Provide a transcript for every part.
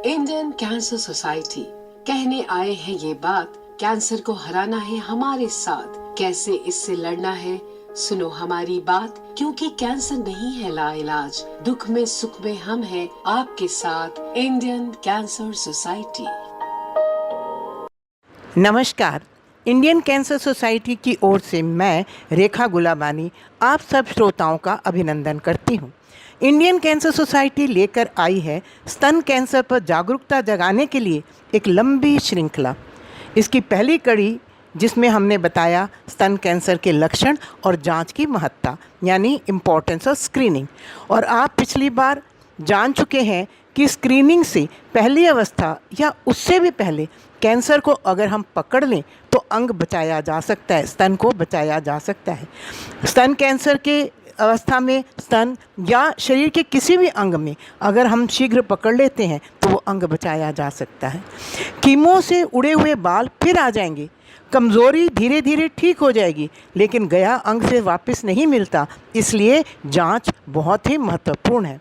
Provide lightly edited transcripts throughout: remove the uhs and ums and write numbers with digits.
Indian cancer society कहने आए हैं ये बात, कैंसर को हराना है हमारे साथ, कैसे इससे लड़ना है सुनो हमारी बात, क्योंकि कैंसर नहीं है लाइलाज, दुख में सुख में हम हैं आपके साथ। Indian cancer society. नमस्कार, इंडियन कैंसर सोसाइटी की ओर से मैं रेखा गुलाबानी आप सब श्रोताओं का अभिनंदन करती हूँ। इंडियन कैंसर सोसाइटी लेकर आई है स्तन कैंसर पर जागरूकता जगाने के लिए एक लंबी श्रृंखला। इसकी पहली कड़ी जिसमें हमने बताया स्तन कैंसर के लक्षण और जांच की महत्ता यानी इम्पोर्टेंस ऑफ स्क्रीनिंग। और आप पिछली बार जान चुके हैं कि स्क्रीनिंग से पहली अवस्था या उससे भी पहले कैंसर को अगर हम पकड़ लें तो अंग बचाया जा सकता है, स्तन को बचाया जा सकता है। स्तन कैंसर के अवस्था में स्तन या शरीर के किसी भी अंग में अगर हम शीघ्र पकड़ लेते हैं तो वो अंग बचाया जा सकता है। कीमो से उड़े हुए बाल फिर आ जाएंगे, कमज़ोरी धीरे धीरे ठीक हो जाएगी, लेकिन गया अंग से वापस नहीं मिलता, इसलिए जांच बहुत ही महत्वपूर्ण है।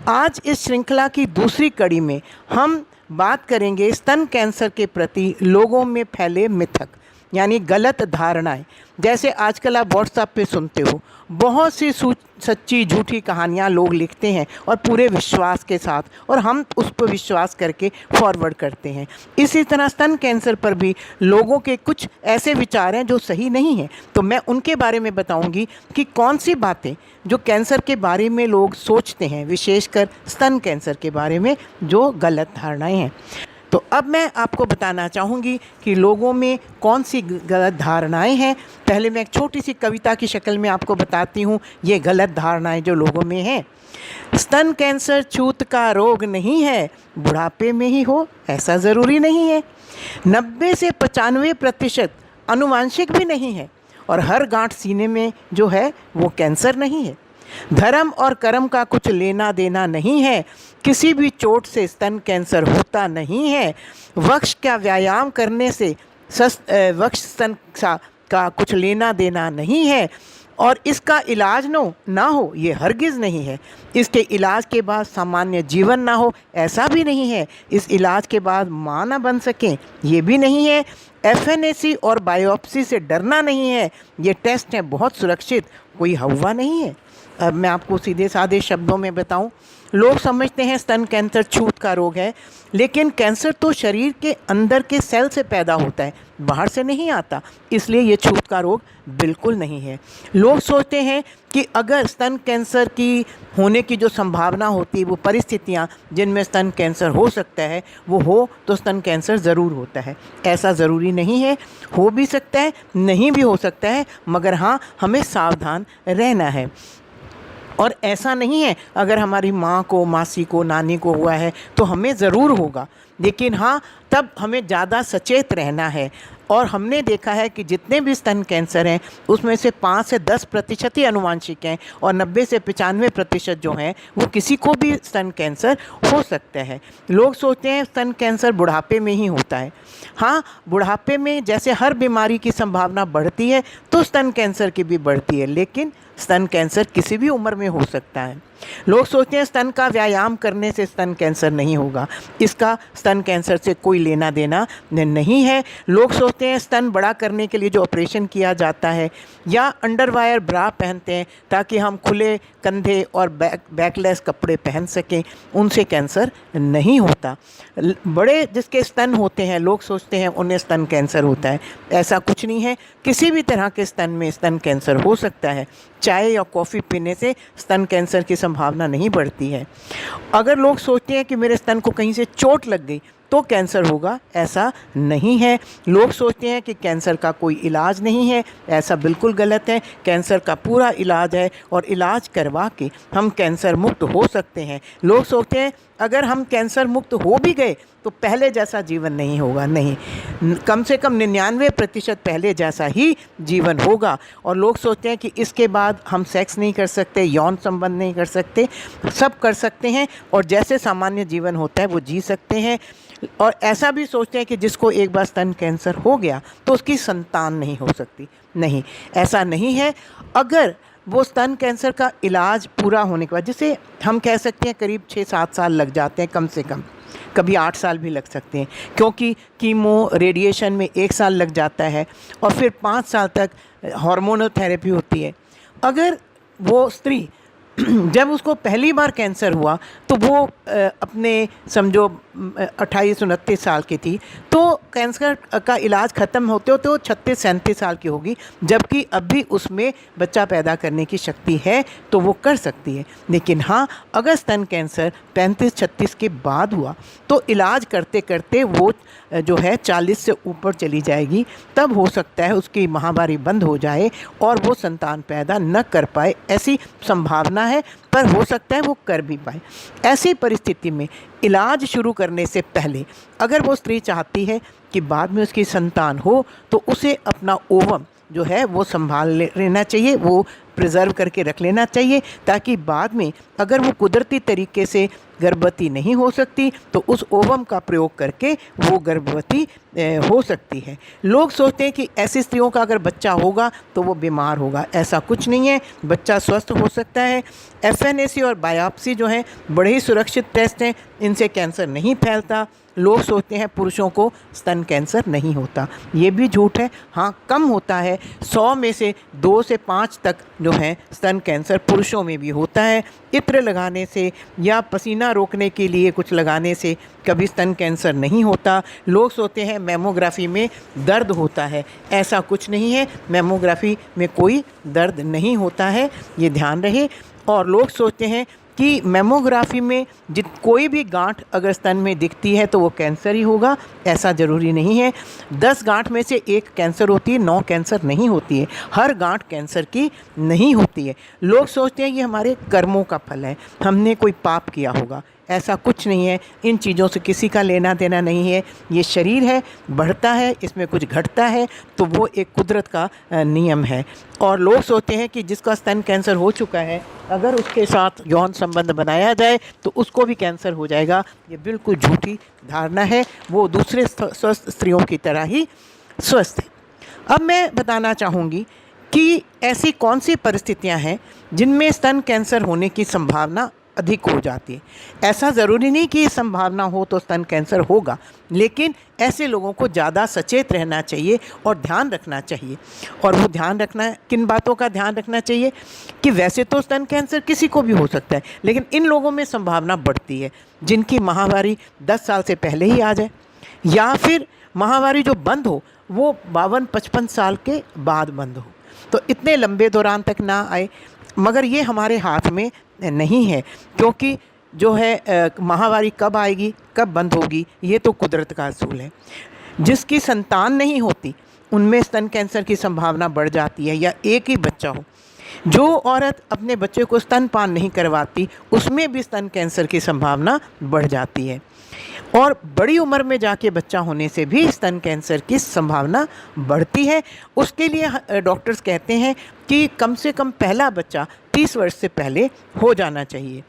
आज इस श्रृंखला की दूसरी कड़ी में हम बात करेंगे स्तन कैंसर के प्रति लोगों में फैले मिथक यानी गलत धारणाएं। जैसे आजकल आप व्हाट्सएप पे सुनते हो, बहुत सी सच्ची झूठी कहानियाँ लोग लिखते हैं और पूरे विश्वास के साथ, और हम उस पर विश्वास करके फॉरवर्ड करते हैं। इसी तरह स्तन कैंसर पर भी लोगों के कुछ ऐसे विचार हैं जो सही नहीं हैं। तो मैं उनके बारे में बताऊंगी कि कौन सी बातें जो कैंसर के बारे में लोग सोचते हैं, विशेषकर स्तन कैंसर के बारे में जो गलत धारणाएँ हैं। तो अब मैं आपको बताना चाहूँगी कि लोगों में कौन सी गलत धारणाएं हैं। पहले मैं एक छोटी सी कविता की शक्ल में आपको बताती हूँ ये गलत धारणाएं जो लोगों में हैं। स्तन कैंसर छूत का रोग नहीं है, बुढ़ापे में ही हो ऐसा ज़रूरी नहीं है। 90 से 95% आनुवांशिक भी नहीं है, और हर गांठ सीने में जो है वो कैंसर नहीं है। धर्म और कर्म का कुछ लेना देना नहीं है, किसी भी चोट से स्तन कैंसर होता नहीं है। वक्ष का व्यायाम करने से वक्ष स्तन का कुछ लेना देना नहीं है, और इसका इलाज ना हो ये हरगिज़ नहीं है। इसके इलाज के बाद सामान्य जीवन ना हो ऐसा भी नहीं है। इस इलाज के बाद माँ ना बन सकें ये भी नहीं है। FNAC और बायोप्सी से डरना नहीं है, ये टेस्ट है बहुत सुरक्षित, कोई हवा नहीं है। अब मैं आपको सीधे साधे शब्दों में बताऊं, लोग समझते हैं स्तन कैंसर छूत का रोग है, लेकिन कैंसर तो शरीर के अंदर के सेल से पैदा होता है, बाहर से नहीं आता, इसलिए ये छूत का रोग बिल्कुल नहीं है। लोग सोचते हैं कि अगर स्तन कैंसर की होने की जो संभावना होती है, वो परिस्थितियाँ जिनमें स्तन कैंसर हो सकता है वो हो तो स्तन कैंसर ज़रूर होता है। ऐसा ज़रूरी नहीं है, हो भी सकता है, नहीं भी हो सकता है, मगर हाँ हमें सावधान रहना है। और ऐसा नहीं है अगर हमारी माँ को, मासी को, नानी को हुआ है तो हमें ज़रूर होगा, लेकिन हाँ तब हमें ज़्यादा सचेत रहना है। और हमने देखा है कि जितने भी स्तन कैंसर हैं उसमें से 5 से 10% ही आनुवांशिक हैं, और 90 से 95% जो हैं वो किसी को भी स्तन कैंसर हो सकता है। लोग सोचते हैं स्तन कैंसर बुढ़ापे में ही होता है। हाँ, बुढ़ापे में जैसे हर बीमारी की संभावना बढ़ती है तो स्तन कैंसर की भी बढ़ती है, लेकिन स्तन कैंसर किसी भी उम्र में हो सकता है। लोग सोचते हैं स्तन का व्यायाम करने से स्तन कैंसर नहीं होगा, इसका स्तन कैंसर से कोई लेना देना नहीं है। लोग सोचते हैं स्तन बड़ा करने के लिए जो ऑपरेशन किया जाता है या अंडरवायर ब्रा पहनते हैं ताकि हम खुले कंधे और बैकलेस कपड़े पहन सकें, उनसे कैंसर नहीं होता। बड़े जिसके स्तन होते हैं लोग सोचते हैं उन्हें स्तन कैंसर होता है, ऐसा कुछ नहीं है। किसी भी तरह के स्तन में स्तन कैंसर हो सकता है। चाय या कॉफ़ी पीने से स्तन कैंसर की संभावना नहीं बढ़ती है। अगर लोग सोचते हैं कि मेरे स्तन को कहीं से चोट लग गई तो कैंसर होगा, ऐसा नहीं है। लोग सोचते हैं कि कैंसर का कोई इलाज नहीं है, ऐसा बिल्कुल गलत है। कैंसर का पूरा इलाज है और इलाज करवा के हम कैंसर मुक्त हो सकते हैं। लोग सोचते हैं अगर हम कैंसर मुक्त हो भी गए तो पहले जैसा जीवन नहीं होगा, नहीं, कम से कम 99% पहले जैसा ही जीवन होगा। और लोग सोचते हैं कि इसके बाद हम सेक्स नहीं कर सकते, यौन संबंध नहीं कर सकते, सब कर सकते हैं और जैसे सामान्य जीवन होता है वो जी सकते हैं। और ऐसा भी सोचते हैं कि जिसको एक बार स्तन कैंसर हो गया तो उसकी संतान नहीं हो सकती, नहीं, ऐसा नहीं है। अगर वो स्तन कैंसर का इलाज पूरा होने के बाद, जिसे हम कह सकते हैं करीब 6-7 साल लग जाते हैं कम से कम, कभी 8 साल भी लग सकते हैं, क्योंकि कीमो रेडिएशन में 1 साल लग जाता है और फिर 5 साल तक हार्मोनल थेरेपी होती है। अगर वो स्त्री जब उसको पहली बार कैंसर हुआ तो वो अपने समझो 28-29 साल की थी, तो कैंसर का इलाज ख़त्म होते होते वो 36-37 साल की होगी, जबकि अभी उसमें बच्चा पैदा करने की शक्ति है तो वो कर सकती है। लेकिन हाँ, अगर स्तन कैंसर 35-36 के बाद हुआ तो इलाज करते करते वो जो है 40 से ऊपर चली जाएगी, तब हो सकता है उसकी माहवारी बंद हो जाए और वो संतान पैदा न कर पाए, ऐसी संभावना है, पर हो सकता है वो कर भी पाए। ऐसी परिस्थिति में इलाज शुरू करने से पहले अगर वो स्त्री चाहती है कि बाद में उसकी संतान हो, तो उसे अपना ओवम जो है वो संभाल लेना चाहिए, वो प्रिजर्व करके रख लेना चाहिए, ताकि बाद में अगर वो कुदरती तरीके से गर्भवती नहीं हो सकती तो उस ओवम का प्रयोग करके वो गर्भवती हो सकती है। लोग सोचते हैं कि ऐसी स्त्रियों का अगर बच्चा होगा तो वो बीमार होगा, ऐसा कुछ नहीं है, बच्चा स्वस्थ हो सकता है। FNAC और बायोप्सी जो है बड़े ही सुरक्षित टेस्ट हैं, इनसे कैंसर नहीं फैलता। लोग सोचते हैं पुरुषों को स्तन कैंसर नहीं होता, ये भी झूठ है। हाँ, कम होता है, 100 में से 2 से 5 तक जो है स्तन कैंसर पुरुषों में भी होता है। इत्र लगाने से या पसीना रोकने के लिए कुछ लगाने से कभी स्तन कैंसर नहीं होता। लोग सोचते हैं मैमोग्राफी में दर्द होता है, ऐसा कुछ नहीं है, मैमोग्राफी में कोई दर्द नहीं होता है, ये ध्यान रहे। और लोग सोचते हैं कि मैमोग्राफी में कोई भी गांठ अगर स्तन में दिखती है तो वो कैंसर ही होगा, ऐसा ज़रूरी नहीं है। 10 गांठ में से 1 कैंसर होती है, 9 कैंसर नहीं होती है। हर गांठ कैंसर की नहीं होती है। लोग सोचते हैं ये हमारे कर्मों का फल है, हमने कोई पाप किया होगा, ऐसा कुछ नहीं है। इन चीज़ों से किसी का लेना देना नहीं है। ये शरीर है, बढ़ता है, इसमें कुछ घटता है, तो वो एक कुदरत का नियम है। और लोग सोचते हैं कि जिसका स्तन कैंसर हो चुका है, अगर उसके साथ यौन संबंध बनाया जाए तो उसको भी कैंसर हो जाएगा। ये बिल्कुल झूठी धारणा है, वो दूसरे स्वस्थ स्त्रियों की तरह ही स्वस्थ है। अब मैं बताना चाहूँगी कि ऐसी कौन सी परिस्थितियाँ हैं जिनमें स्तन कैंसर होने की संभावना अधिक हो जाती है। ऐसा ज़रूरी नहीं कि संभावना हो तो स्तन कैंसर होगा, लेकिन ऐसे लोगों को ज़्यादा सचेत रहना चाहिए और ध्यान रखना चाहिए। और वो ध्यान रखना है, किन बातों का ध्यान रखना चाहिए कि वैसे तो स्तन कैंसर किसी को भी हो सकता है, लेकिन इन लोगों में संभावना बढ़ती है जिनकी माहवारी 10 साल से पहले ही आ जाए, या फिर माहवारी जो बंद हो वो 52-55 साल के बाद बंद हो, तो इतने लंबे दौरान तक ना आए। मगर ये हमारे हाथ में नहीं है, क्योंकि जो है माहवारी कब आएगी कब बंद होगी ये तो कुदरत का असूल है। जिसकी संतान नहीं होती उनमें स्तन कैंसर की संभावना बढ़ जाती है, या एक ही बच्चा हो। जो औरत अपने बच्चे को स्तनपान नहीं करवाती उसमें भी स्तन कैंसर की संभावना बढ़ जाती है। और बड़ी उम्र में जाके बच्चा होने से भी स्तन कैंसर की संभावना बढ़ती है। उसके लिए डॉक्टर्स कहते हैं कि कम से कम पहला बच्चा 30 वर्ष से पहले हो जाना चाहिए।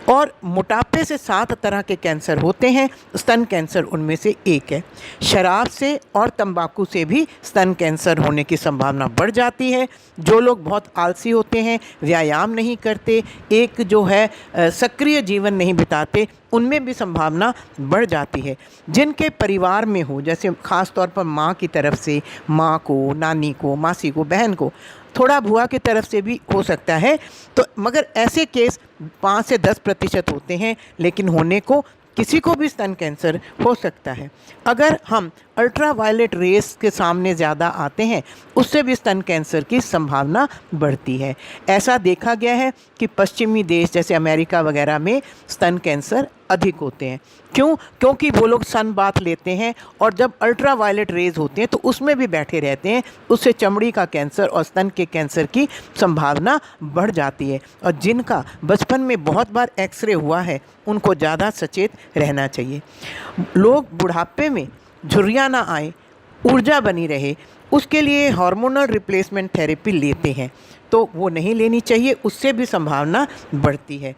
और मोटापे से 7 तरह के कैंसर होते हैं, स्तन कैंसर उनमें से एक है। शराब से और तंबाकू से भी स्तन कैंसर होने की संभावना बढ़ जाती है। जो लोग बहुत आलसी होते हैं, व्यायाम नहीं करते, एक जो है सक्रिय जीवन नहीं बिताते, उनमें भी संभावना बढ़ जाती है। जिनके परिवार में हो, जैसे ख़ास तौर पर माँ की तरफ से, माँ को, नानी को, मासी को, बहन को, थोड़ा बुआ की तरफ से भी हो सकता है, तो मगर ऐसे केस 5 से 10% होते हैं, लेकिन होने को किसी को भी स्तन कैंसर हो सकता है। अगर हम अल्ट्रावायलेट रेस के सामने ज़्यादा आते हैं उससे भी स्तन कैंसर की संभावना बढ़ती है। ऐसा देखा गया है कि पश्चिमी देश जैसे अमेरिका वगैरह में स्तन कैंसर अधिक होते हैं। क्यों? क्योंकि वो लोग सन बाथ लेते हैं और जब अल्ट्रावायलेट रेज होते हैं तो उसमें भी बैठे रहते हैं, उससे चमड़ी का कैंसर और स्तन के कैंसर की संभावना बढ़ जाती है। और जिनका बचपन में बहुत बार एक्सरे हुआ है उनको ज़्यादा सचेत रहना चाहिए। लोग बुढ़ापे में झुर्रियाँ ना आए, ऊर्जा बनी रहे, उसके लिए हार्मोनल रिप्लेसमेंट थेरेपी लेते हैं, तो वो नहीं लेनी चाहिए, उससे भी संभावना बढ़ती है।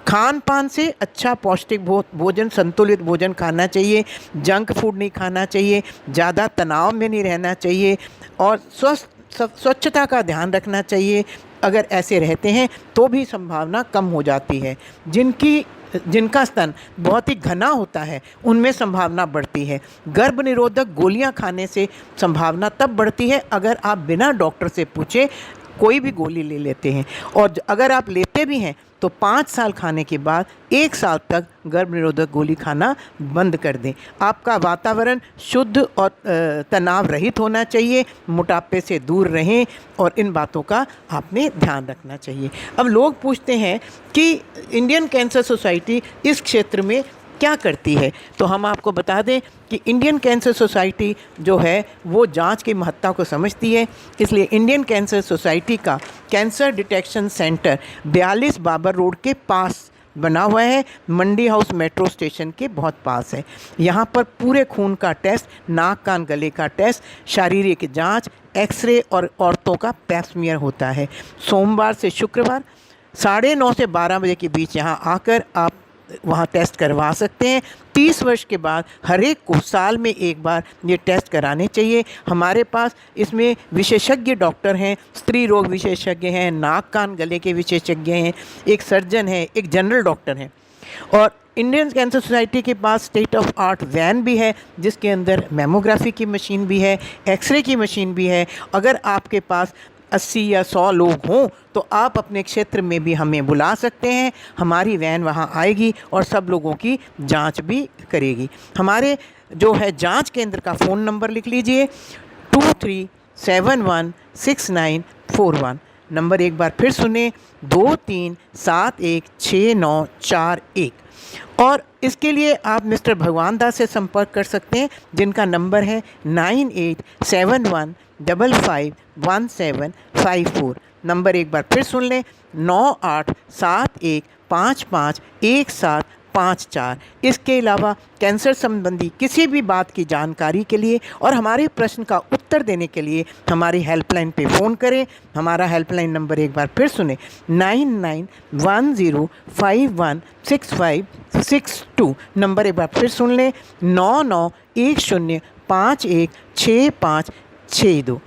खान पान से अच्छा पौष्टिक भोजन, संतुलित भोजन खाना चाहिए, जंक फूड नहीं खाना चाहिए, ज़्यादा तनाव में नहीं रहना चाहिए और स्वस्थ स्वच्छता का ध्यान रखना चाहिए। अगर ऐसे रहते हैं तो भी संभावना कम हो जाती है। जिनका स्तन बहुत ही घना होता है उनमें संभावना बढ़ती है। गर्भ निरोधक गोलियां खाने से संभावना तब बढ़ती है अगर आप बिना डॉक्टर से पूछे कोई भी गोली ले लेते हैं, और अगर आप लेते भी हैं तो 5 साल खाने के बाद 1 साल तक गर्भ निरोधक गोली खाना बंद कर दें। आपका वातावरण शुद्ध और तनाव रहित होना चाहिए, मोटापे से दूर रहें और इन बातों का आपने ध्यान रखना चाहिए। अब लोग पूछते हैं कि इंडियन कैंसर सोसाइटी इस क्षेत्र में क्या करती है, तो हम आपको बता दें कि इंडियन कैंसर सोसाइटी जो है वो जांच की महत्ता को समझती है। इसलिए इंडियन कैंसर सोसाइटी का cancer detection centre 42 Babar road के पास बना हुआ है, मंडी हाउस मेट्रो स्टेशन के बहुत पास है। यहाँ पर पूरे खून का टेस्ट, नाक कान गले का टेस्ट, शारीरिक जांच, एक्सरे और औरतों का पैप्समियर होता है। सोमवार से शुक्रवार 9:30 से 12 बजे के बीच यहाँ आकर आप वहाँ टेस्ट करवा सकते हैं। 30 वर्ष के बाद हर एक को साल में एक बार ये टेस्ट कराने चाहिए। हमारे पास इसमें विशेषज्ञ डॉक्टर हैं, स्त्री रोग विशेषज्ञ हैं, नाक कान गले के विशेषज्ञ हैं, एक सर्जन है, एक जनरल डॉक्टर हैं। और इंडियन कैंसर सोसाइटी के पास स्टेट ऑफ आर्ट वैन भी है जिसके अंदर मेमोग्राफी की मशीन भी है, एक्सरे की मशीन भी है। अगर आपके पास 80 या 100 लोग हों तो आप अपने क्षेत्र में भी हमें बुला सकते हैं, हमारी वैन वहां आएगी और सब लोगों की जांच भी करेगी। हमारे जो है जांच केंद्र का फ़ोन नंबर लिख लीजिए 23716941। नंबर एक बार फिर सुने 23716941। और इसके लिए आप मिस्टर भगवान दास से संपर्क कर सकते हैं जिनका नंबर है 9871551754। नंबर एक बार फिर सुन लें 9871551754। इसके अलावा कैंसर संबंधी किसी भी बात की जानकारी के लिए और हमारे प्रश्न का उत्तर देने के लिए हमारी हेल्पलाइन पे फ़ोन करें। हमारा हेल्पलाइन नंबर एक बार फिर सुने 9910516562। नंबर एक बार फिर सुन लें 9910516562।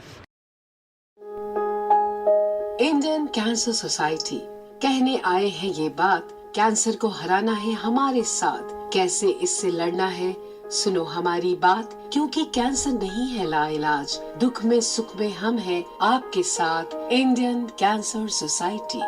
इंडियन कैंसर सोसाइटी कहने आए हैं ये बात, कैंसर को हराना है हमारे साथ, कैसे इससे लड़ना है सुनो हमारी बात, क्योंकि कैंसर नहीं है लाइलाज, दुख में सुख में हम हैं आपके साथ। Indian cancer society.